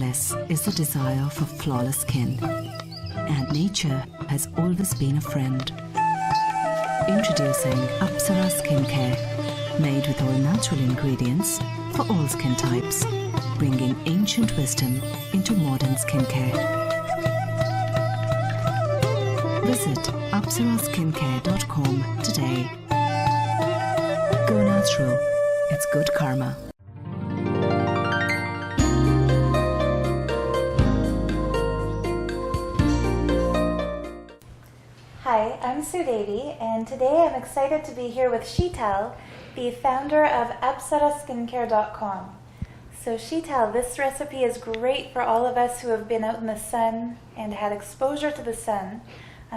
possess is the desire for flawless skin. And nature has always been a friend. Introducing Apsara Skincare, made with all natural ingredients for all skin types, bringing ancient wisdom into modern skincare. Visit apsaraskincare.com today. Go natural. It's good karma. Hi, I'm Sue Davy, and today I'm excited to be here with Sheetal, the founder of ApsaraSkincare.com. So Sheetal, this recipe is great for all of us who have been out in the sun and had exposure to the sun,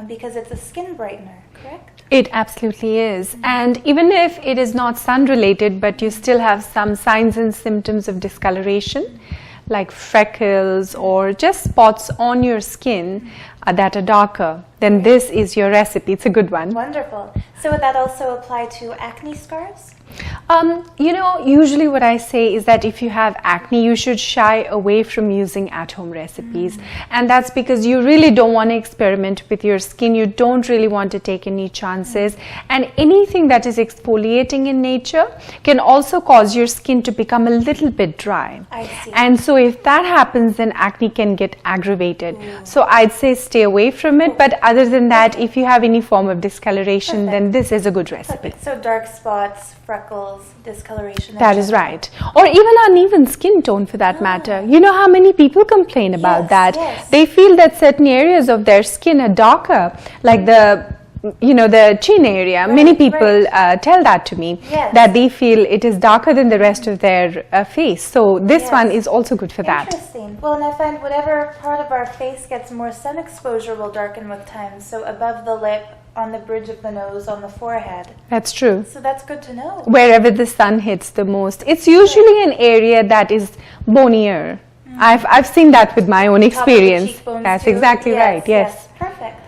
because it's a skin brightener, correct? It absolutely is. And even if it is not sun related, but you still have some signs and symptoms of discoloration, like freckles or just spots on your skin that are darker, then this is your recipe. It's a good one. Wonderful. So would that also apply to acne scars? Usually what I say is that if you have acne, you should shy away from using at-home recipes. And that's because you really don't want to experiment with your skin. You don't really want to take any chances. And anything that is exfoliating in nature can also cause your skin to become a little bit dry. I see. And so if that happens, then acne can get aggravated. So I'd say stay away from it. But other than that, if you have any form of discoloration, then this is a good recipe. So dark spots, freckles, discoloration. That is right. Or even uneven skin tone for that matter. You know how many people complain about that? Yes. They feel that certain areas of their skin are darker, like the chin area. Many people tell that to me, that they feel it is darker than the rest of their face. So this one is also good for that. Interesting. Well, and I find whatever part of our face gets more sun exposure will darken with time. So above the lip, on the bridge of the nose, on the forehead. That's true. So that's good to know. Wherever the sun hits the most. It's usually an area that is bonier. I've seen that with my own experience. That's exactly right. Yes. Perfect.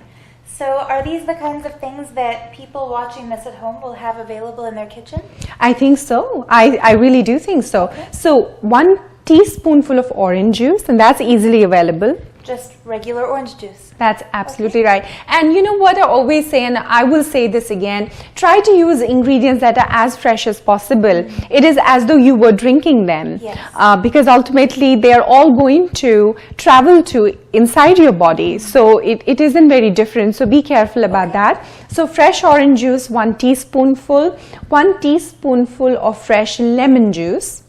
So are these the kinds of things that people watching this at home will have available in their kitchen? I think so. I really do think so. Okay. So 1 teaspoonful of orange juice, and that's easily available. Just regular orange juice. That's absolutely right. And you know what I always say, and I will say this again, try to use ingredients that are as fresh as possible. It is as though you were drinking them. Yes. Because ultimately they are all going to travel to inside your body. So it isn't very different. So be careful about that. So fresh orange juice, 1 teaspoonful, 1 teaspoonful of fresh lemon juice.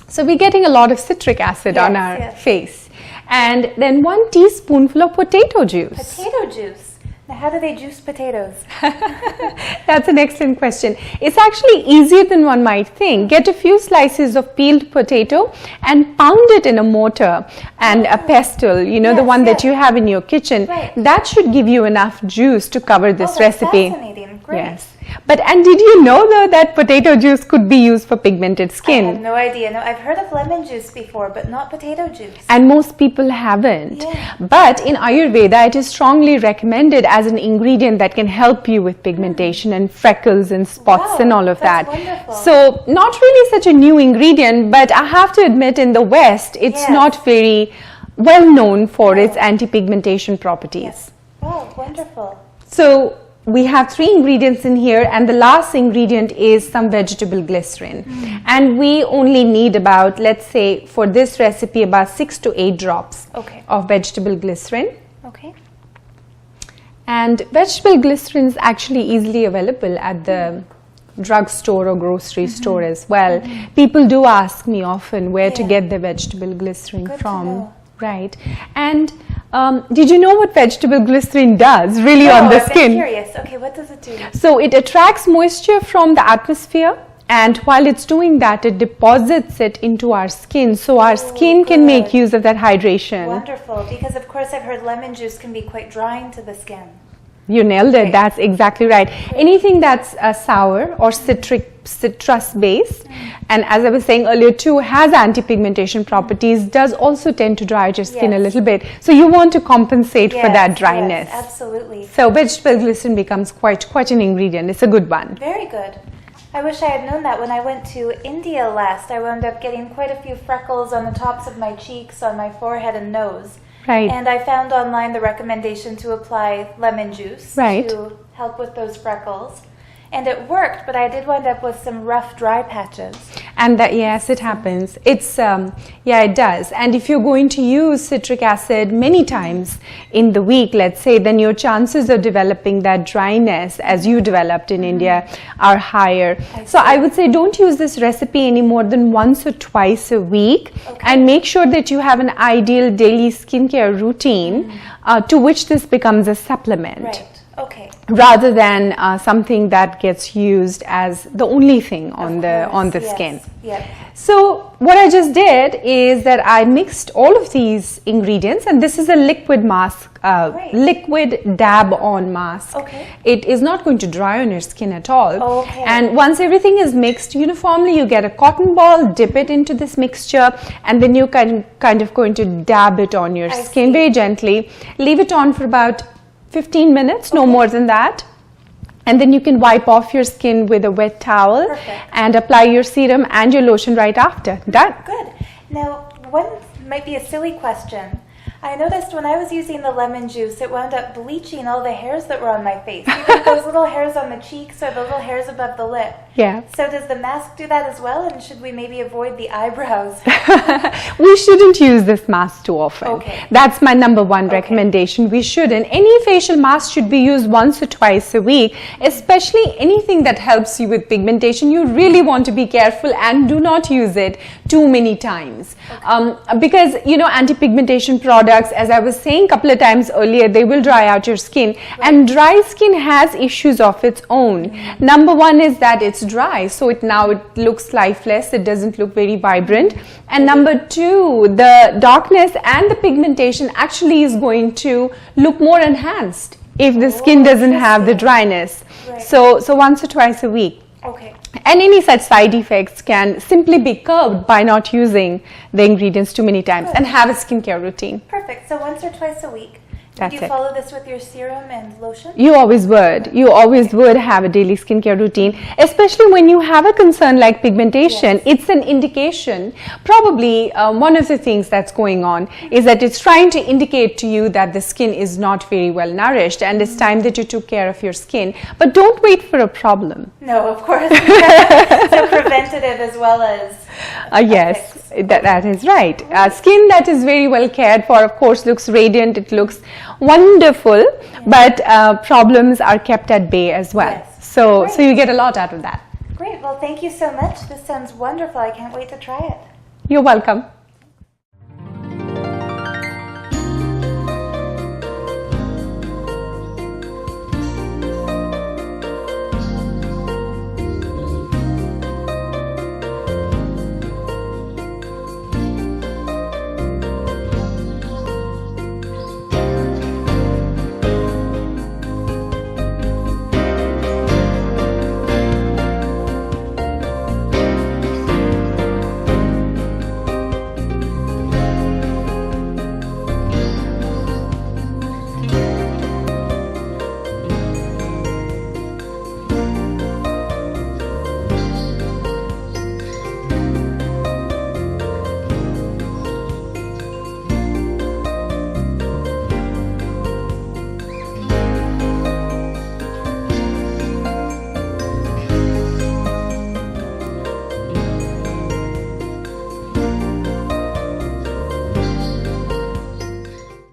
So we're getting a lot of citric acid on our face. And then 1 teaspoonful of potato juice. Potato juice. Now, how do they juice potatoes? That's an excellent question. It's actually easier than one might think. Get a few slices of peeled potato and pound it in a mortar and a pestle, the one that you have in your kitchen. That should give you enough juice to cover this recipe. Fascinating. Great. Yes. And did you know though that potato juice could be used for pigmented skin? I had no idea. No, I've heard of lemon juice before, but not potato juice. And most people haven't. But in Ayurveda, it is strongly recommended as an ingredient that can help you with pigmentation and freckles and spots and all of that. Wonderful. So not really such a new ingredient, but I have to admit in the West, it's not very well known for its anti-pigmentation properties. Oh, wonderful. So we have 3 ingredients in here, and the last ingredient is some vegetable glycerin. And we only need about, let's say for this recipe, about 6 to 8 drops of vegetable glycerin. Okay. And vegetable glycerin is actually easily available at the drugstore or grocery store as well. People do ask me often where to get the vegetable glycerin from. Right. And did you know what vegetable glycerin does really on the skin? I'm curious. Okay, what does it do? So it attracts moisture from the atmosphere, and while it's doing that, it deposits it into our skin, so our skin can make use of that hydration. Wonderful, because of course I've heard lemon juice can be quite drying to the skin. You nailed it. That's exactly right. Anything that's sour or citrus based, and as I was saying earlier too, has anti-pigmentation properties, does also tend to dry your skin a little bit. So you want to compensate for that dryness. Yes, absolutely. So vegetable glycerin becomes quite an ingredient. It's a good one. Very good. I wish I had known that. When I went to India last, I wound up getting quite a few freckles on the tops of my cheeks, on my forehead and nose. Right. And I found online the recommendation to apply lemon juice Right. to help with those freckles. And it worked, but I did wind up with some rough, dry patches. And that, yes, it happens. It's, yeah, it does. And if you're going to use citric acid many times in the week, let's say, then your chances of developing that dryness as you developed in India are higher. So I would say don't use this recipe any more than once or twice a week. And make sure that you have an ideal daily skincare routine to which this becomes a supplement. Right. Okay. Rather than something that gets used as the only thing on the skin. Yes. So what I just did is that I mixed all of these ingredients, and this is a liquid mask, liquid dab on mask. Okay. It is not going to dry on your skin at all. Okay. And once everything is mixed uniformly, you get a cotton ball, dip it into this mixture, and then you kind of going to dab it on your skin very gently. Leave it on for about 15 minutes, no more than that. And then you can wipe off your skin with a wet towel. Perfect. And apply your serum and your lotion right after. Done. Good. Now, one might be a silly question. I noticed when I was using the lemon juice, it wound up bleaching all the hairs that were on my face. Even those little hairs on the cheeks or the little hairs above the lip. Yeah. So does the mask do that as well? And should we maybe avoid the eyebrows? We shouldn't use this mask too often. Okay. That's my number one recommendation. We shouldn't. Any facial mask should be used once or twice a week, especially anything that helps you with pigmentation. You really want to be careful and do not use it too many times. Because, you know, anti-pigmentation products, as I was saying a couple of times earlier, they will dry out your skin. And dry skin has issues of its own. Number one is that it's dry, so it looks lifeless. It doesn't look very vibrant. And number two, the darkness and the pigmentation actually is going to look more enhanced if the skin doesn't have the dryness. So once or twice a week. Okay. And any such side effects can simply be curbed by not using the ingredients too many times and have a skincare routine. Perfect. So once or twice a week. That's Do you it. follow this with your serum and lotion? You always would. You always would have a daily skincare routine, especially when you have a concern like pigmentation. It's an indication. Probably one of the things that's going on is that it's trying to indicate to you that the skin is not very well nourished and it's time that you took care of your skin. But don't wait for a problem. No, of course. So preventative as well as yes, that is right. Skin that is very well cared for, of course, looks radiant. It looks wonderful, but problems are kept at bay as well. Yes. So you get a lot out of that. Great. Well, thank you so much. This sounds wonderful. I can't wait to try it. You're welcome.